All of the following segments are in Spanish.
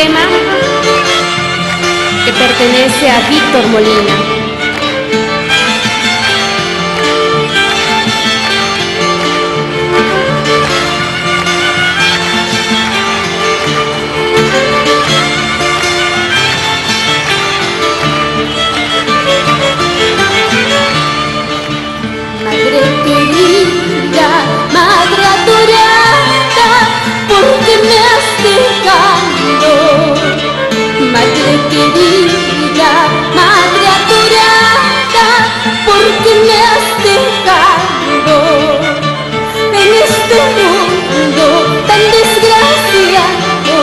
tema que pertenece a Víctor Molina. Madre querida, madre adorada, ¿por qué me has dejado? Madre querida, madre adorada, ¿por qué me has dejado? En este mundo tan desgraciado,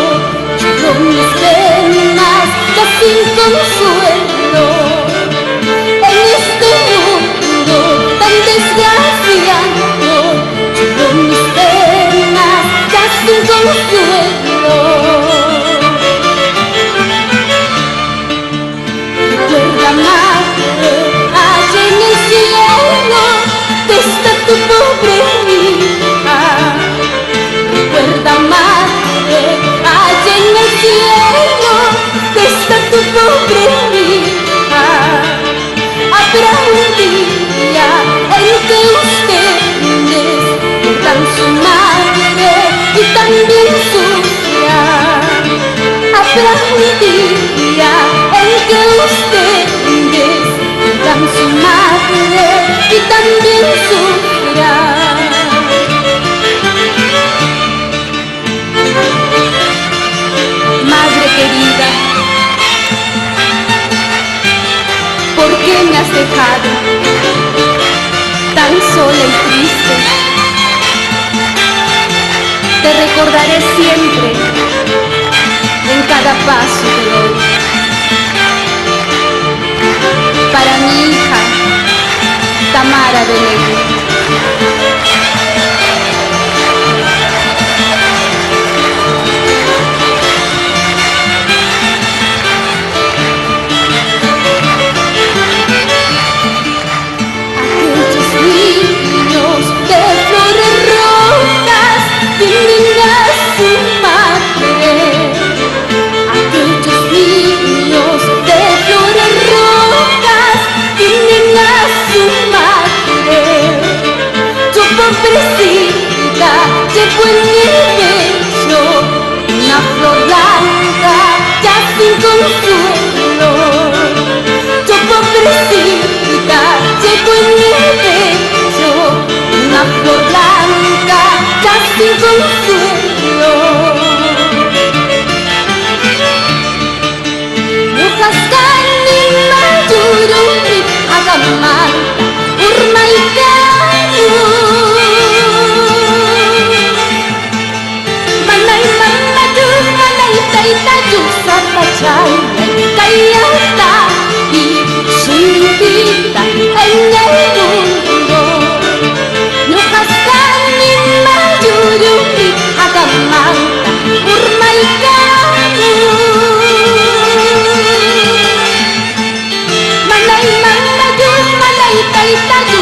lloro mis penas ya sin consuelo. En este mundo tan desgraciado, lloro mis penas ya sin consuelo. Recuerda, madre, allá en el cielo está tu pobre hija. Recuerda, madre, allá en el cielo está tu pobre hija. Habrá un día en que ustedes pierdan su madre y también sufran. Habrá un día en que ustedes pierdan su madre y también sufran. Madre querida, ¿por qué me has dejado tan sola y triste? Te recordaré siempre en cada paso que doy. Para mi hija, Tamara Benetti. Pobrecita, llevo en mi pecho una flor blanca ya sin consuelo. Yo, pobrecita, llevo en mi pecho una flor blanca ya sin consuelo. Nukaskani majurumi agamanta urmaikanu. Kaya tayo sumipita en el mundo. Nukaskani majurumi agamanta urmaikanu. Manay tayo